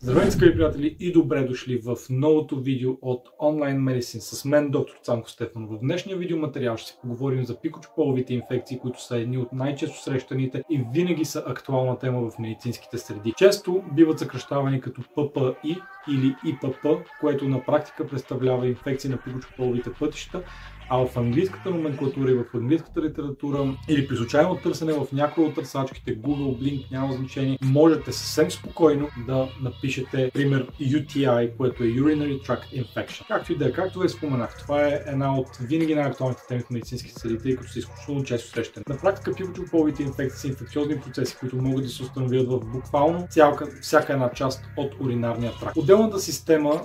Здравейте, скъпи приятели, и добре дошли в новото видео от Online Medicine с мен, доктор Цанко Стефанов. В днешния видеоматериал ще си поговорим за пикочополовите инфекции, които са едни от най-често срещаните и винаги са актуална тема в медицинските среди. Често биват съкращавани като ППИ или ИПП, което на практика представлява инфекции на пикочополовите пътища, а в английската номенклатура и в английската литература или при случайно търсене в някои от търсачките Google, Blink, няма значение, можете съвсем спокойно да напишете пример UTI, което е Urinary Tract Infection. Както и да е, както ви споменах, това е една от винаги най-актуалните теми в медицинските среди, тъй като са изключително често срещани. На практика пикочополовите инфекции са инфекциозни процеси, които могат да се установят в буквално всяка една част от уринарния тракт. Отделната система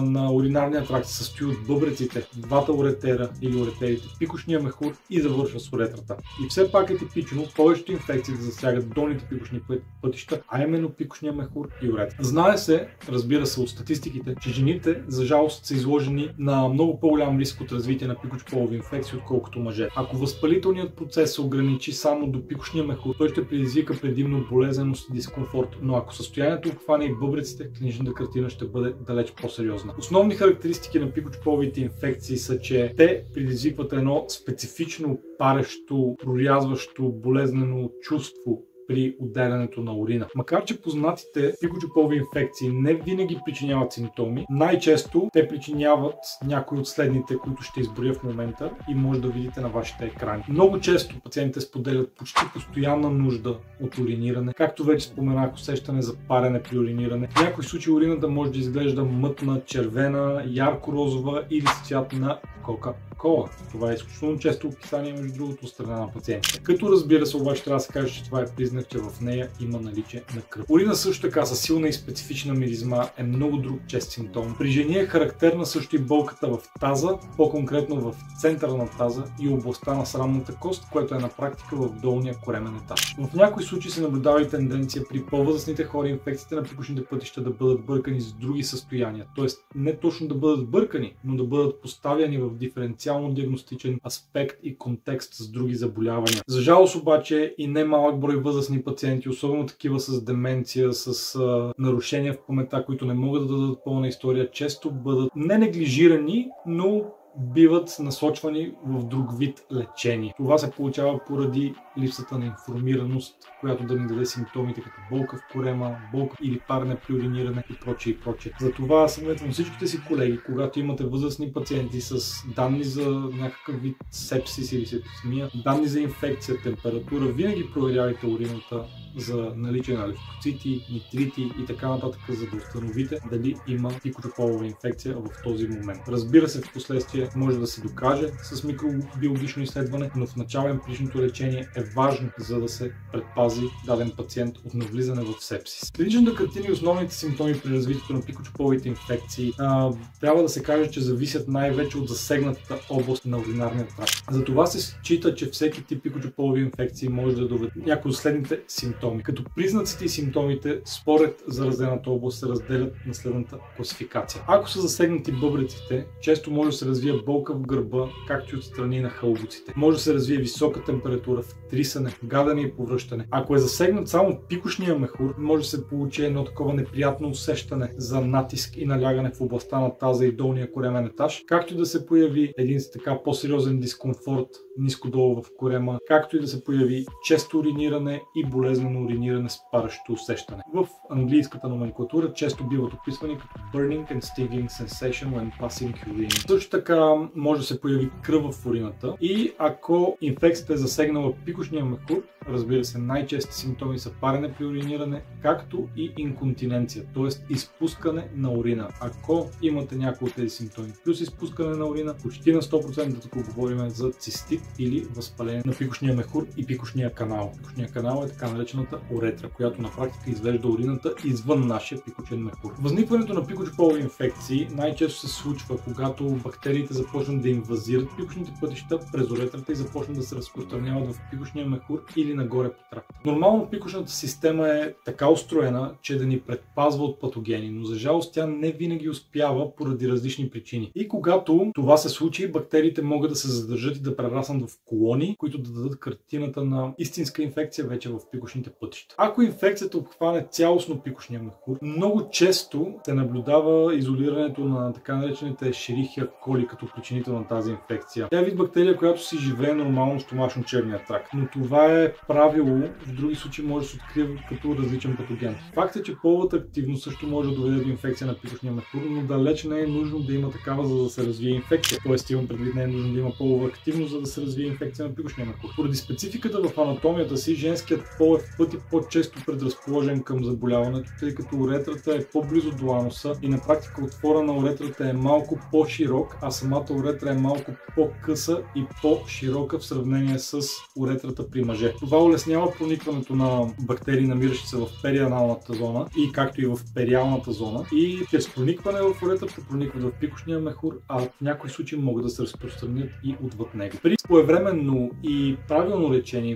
на уринарния тракт се състои от бъбреците, двата уретера или уретерите, пикошния мехур и завършва с уретрата. И все пак е типично повечето инфекции да засягат долните пикошни пътища, а именно пикошния мехур и уретра. Знае се, разбира се, от статистиките, че жените за жалост са изложени на много по-голям риск от развитие на пикочополови инфекции, отколкото мъже. Ако възпалителният процес се ограничи само до пикошния мехур, той ще предизвика предимно болезненост и дискомфорт, но ако състоянието обхване и бъбреците, клиничната картина ще бъде далеч по-сериозна. Основни характеристики на пикочополовите инфекции са, че те предизвикват едно специфично парещо, прорязващо, болезнено чувство при отделянето на урина. Макар че познатите пикочополови инфекции не винаги причиняват симптоми, най-често те причиняват някои от следните, които ще изброя в момента и може да видите на вашите екрани. Много често пациентите споделят почти постоянна нужда от уриниране, както вече споменах, усещане за парене при уриниране. В някои случаи урината може да изглежда мътна, червена, ярко-розова или с цвят на Кока-кола. Това е изключително често описание, между другото, от страна на пациентите. Като разбира се, обаче трябва да се каже, че това е признак, че в нея има наличие на кръв. Урина също така със силна и специфична миризма е много друг чест симптом. При жени е характерна също и болката в таза, по-конкретно в центъра на таза и областта на срамната кост, което е на практика в долния коремен етаж. В някои случаи се наблюдава и тенденция при по-възрастните хора инфекциите на пикошните пътища да бъдат бъркани с други състояния. Тоест не точно да бъдат бъркани, но да бъдат поставяни в диференциално диагностичен аспект и контекст с други заболявания. За жалост обаче и немалък брой възрастни пациенти, особено такива с деменция, с нарушения в паметта, които не могат да дадат пълна история, често бъдат не неглижирани, но биват насочвани в друг вид лечение. Това се получава поради липсата на информираност, която да ни даде симптомите като болка в корема, болка или парене при уриниране и прочее и прочее. Затова съветвам всичките си колеги, когато имате възрастни пациенти с данни за някакъв вид сепсис или септисмия, данни за инфекция, температура, винаги проверявайте урината за наличие на левкоцити, нитрити и така нататък, за да установите дали има пикочополова инфекция в този момент. Разбира се, в последствие може да се докаже с микробиологично изследване, но в начален предишното лечение е важно, за да се предпази даден пациент от навлизане в сепсис. Клиничната картина и основните симптоми при развитието на пикочополовите инфекции трябва да се каже, че зависят най-вече от засегнатата област на уринарния тракт. Затова се счита, че всеки тип пикочополови инфекции може да доведе някои от следните симптоми. Като признаците и симптомите според заразената област се разделят на следната класификация. Ако са засегнати бъбреците, често може да се развие болка в гърба, както и от страни на хълбоците. Може да се развие висока температура, втрисане, гадане и повръщане. Ако е засегнат само пикошния мехур, може да се получи едно такова неприятно усещане за натиск и налягане в областта на таза и долния коремен етаж, както и да се появи един така по-сериозен дискомфорт ниско-долу в корема, както и да се появи често уриниране и болезнено уриниране с парещо усещане. В английската номенклатура често биват описвани като burning and stinging sensation when passing urine. Също така може да се появи кръв в урината и ако инфекцията е засегнала пикошния мехур, разбира се, най-чести симптоми са парене при уриниране, както и инконтиненция, т.е. изпускане на урина. Ако имате някои от тези симптоми плюс изпускане на урина, почти на 100% тук говорим за цистит или възпаление на пикошния мехур и пикошния канал. Пикошния канал е така наречената уретра, която на практика извежда урината извън нашия пикочен мехур. Възникването на пикочополови инфекции най-често се случва, когато бактериите започнат да инвазират пикошните пътища през уретрата и започнат да се разпространяват в пикошния мехур или нагоре по тракта. Нормално пикочната система е така устроена, че да ни предпазва от патогени, но за жалост тя не винаги успява поради различни причини. И когато това се случи, бактериите могат да се задържат и да прераснат в колонии, които да дадат картината на истинска инфекция вече в пикочните пътища. Ако инфекцията обхване цялостно пикочния мехур, много често се наблюдава изолирането на така наречените Escherichia coli като причинител на тази инфекция. Тя е вид бактерия, която си живее нормално в стомашно-черния тракт, но това е правило, в други случаи може да се открие като различен патоген. Факт е, че половата активност също може да доведе до инфекция на пикочния мехур, но далеч не е нужно да има такава, за да се развие инфекция. Тоест, имам предвид, не е нужно да има полова активност, за да се развие инфекция на пикочния мехур. Поради спецификата в анатомията си, женският пол е в пъти по-често предразположен към заболяването, тъй като уретрата е по-близо до ануса и на практика отвора на уретрата е малко по-широк, а самата уретра е малко по-къса и по-широка в сравнение с уретрата при мъже. Това улеснява проникването на бактерии, намиращи се в перианалната зона и както и в периалната зона, и чрез проникване в уретрата проникват в пикочния мехур, а в някои случаи могат да се разпространят и отвъд него. При своевременно и правилно лечение,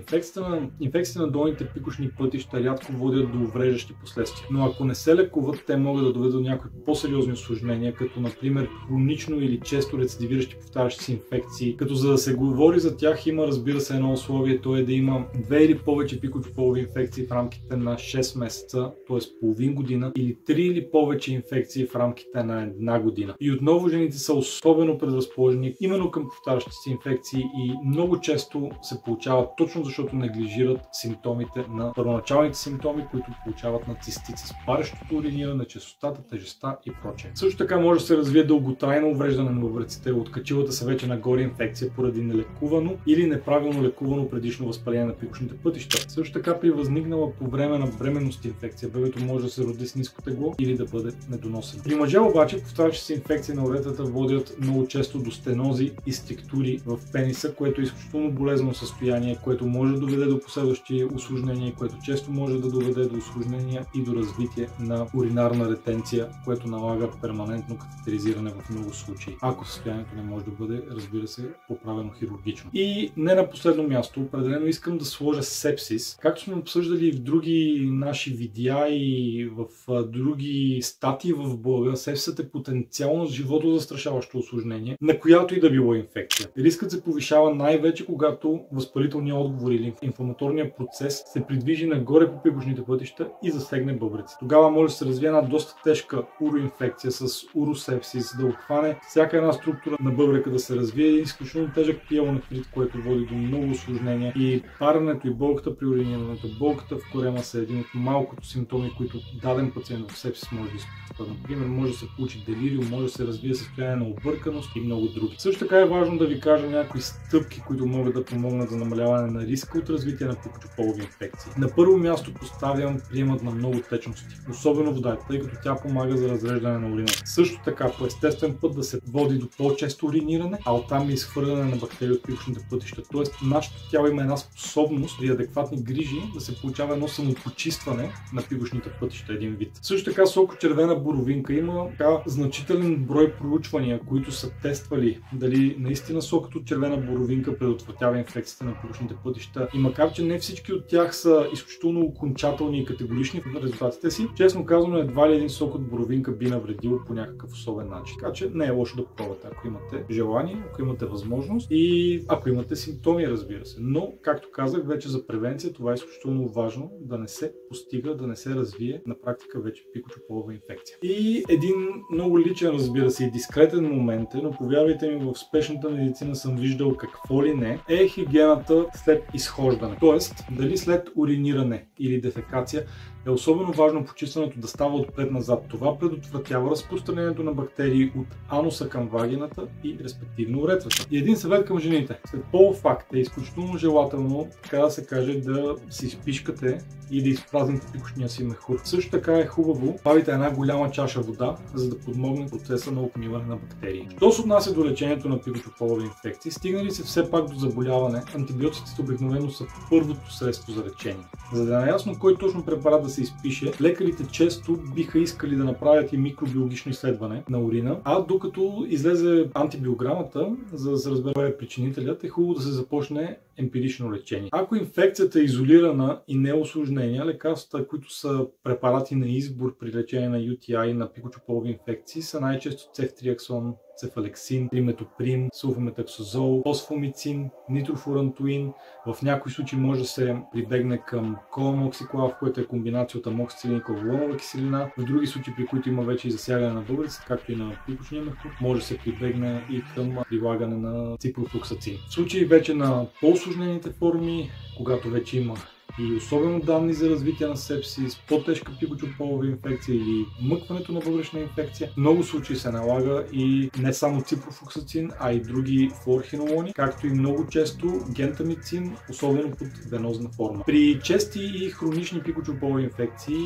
инфекциите на долните пикочни пътища рядко водят до увреждащи последствия. Но ако не се лекуват, те могат да доведат до някои по-сериозни усложнения, като например хронично или често рецидивиращи повтарящи се инфекции. Като за да се говори за тях, има, разбира се, едно условие, то е да има 2 или повече пикочополови инфекции в рамките на 6 месеца, т.е. половин година, или 3 или повече инфекции в рамките на една година. И отново жените са особено предразположени именно към повтарящи се инфекции и много често се получават точно защото неглижират симптомите на първоначалните симптоми, които получават на цистит с парещото уриниране, честотата, тежестта и прочее. Също така може да се развие дълготрайно увреждане на бъбреците, откачила се вече нагоре инфекция поради нелекувано или неправилно лекувано предишно възпаление на пикочните пътища. Също така при възникнала по време на бременност инфекция, бебето може да се роди с ниско тегло или да бъде недоносено. При мъже обаче повтарящи се инфекции на уретрата водят много често до стенози и структури в пениса, което е изключително болезнено състояние, което може да доведе до последващи усложнения, което често може да доведе до усложнения и до развитие на уринарна ретенция, което налага перманентно катетеризиране в много случаи, ако състоянието не може да бъде, разбира се, поправено хирургично. И не на последно място, определено искам да сложа сепсис. Както сме обсъждали в други наши видеа и в други статии в блога, сепсисът е потенциално живото застрашаващо усложнение, на която и да било инфекция. Рискът се повишава най-вече когато възпалителният отговор или инфламаторният процес се придвижи нагоре по пикочните пътища и засегне бъбреците. Тогава може да се развие една доста тежка уроинфекция с уросепсис, да обхване всяка една структура на бъбрека, да се развие изключително тежък пиелонефрит, което води до много усложнения, и паренето и болката при уринирането, болката в корема са един от малкото симптоми, които даден пациент в сепсис може да изпитва. Например, може да се получи делириум, може да се развие състояние на обърканост и много други. Също така е важно да ви кажа някои стъпки, които могат да помогнат за намаляване на риска от развитие на пикочополови инфекции. На първо място поставям приемът на много течности, особено вода, тъй като тя помага за разреждане на урината. Също така по естествен път да се води до по-често уриниране, а оттам и изхвърляне на бактерии от пикочните пътища. Тоест нашето тяло има една способност при адекватни грижи да се получава едно самопочистване на пикочните пътища, един вид. Също така сокочервена боровинка, има така значителен брой проучвания, които са тествали дали наистина сокът от червена боровинка предотвратява инфекциите на пикочните пътища, и макар че не всички от тях са изключително окончателни и категорични в резултатите си, честно казано едва ли един сок от боровинка би навредил по някакъв особен начин. Така че не е лошо да пробвате, ако имате желание, ако имате възможност и ако имате симптоми, разбира се. Но, както казах, вече за превенция това е изключително важно, да не се постига, да не се развие на практика вече пикочополова инфекция. И един много личен, разбира се, и дискретен момент е, но повярвайте ми, в спешната медицина съм виждал какво ли не, е хигиената след изхождане. Тоест, дали след уриниране или дефекация е особено важно почистването да става отпред-назад. Това предотвратява разпространението на бактерии от ануса към вагината и респективно уретрата. И един съвет към жените. След полов акт е изключително желателно, така да се каже, да си изпишкате и да изпразните пикочния си мехур. Също така е хубаво правите една голяма чаша вода, за да подмогне процеса на отмиване на бактерии. Що се отнася до лечението на пикочополови инфекции, стигнали се все пак до заболяване, антибиотиците обикновено са първото средство за лечение. За да е наясно кой точно препарат да се изпише, лекарите често биха искали да направят и микробиологично изследване на урина, а докато излезе антибиограмата, за да се разбере причинителят, е хубаво да се започне емпирично лечение. Ако инфекцията е изолирана и не е усложнения, лекарствата, които са препарати на избор при лечение на UTI и на пикочополови инфекции, са най-често цефтриаксон, цефалексин, триметоприм, сулфаметаксозол, фосфомицин, нитрофурантуин. В някои случаи може да се прибегне към коламоксиклав, което е комбинация от амоксицилин и ковалонова киселина. В други случаи, при които има вече и засягане на бъбреците, както и на пикочния мехур, може да се прибегне и към прилагане на ципрофлоксацин. В случаи вече на по-усложнените форми, когато вече има и особено данни за развитие на сепсис, по-тежка пикочополова инфекция или мъкването на бъбречна инфекция, в много случаи се налага и не само ципрофлоксацин, а и други флуорхинолони, както и много често гентамицин, особено под венозна форма. При чести и хронични пикочополови инфекции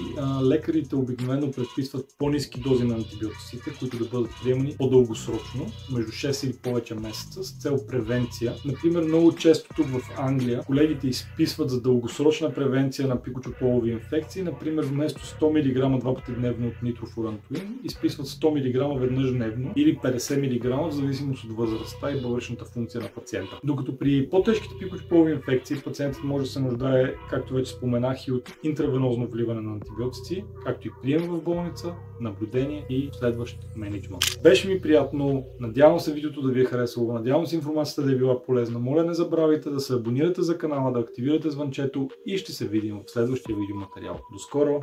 лекарите обикновено предписват по-ниски дози на антибиотиците, които да бъдат приемани по-дългосрочно, между 6 или повече месеца, с цел превенция. Например, много често тук в Англия колегите изписват за дългосрочна превенция на пикочополови инфекции, например вместо 100 мг два пъти дневно от нитрофурантуин, изписват 100 мг веднъж дневно или 50 мг в зависимост от възрастта и бъбречната функция на пациента. Докато при по-тежките пикочополови инфекции пациентът може да се нуждае, както вече споменах, и от интравенозно вливане на антибиотици, както и прием в болница, наблюдение и следващ мениджмънт. Беше ми приятно, надявам се видеото да ви е харесало, надявам се информацията да е била полезна. Моля, не забравяйте да се абонирате за канала, да активирате звънчето и ще се видим в следващия видеоматериал. До скоро!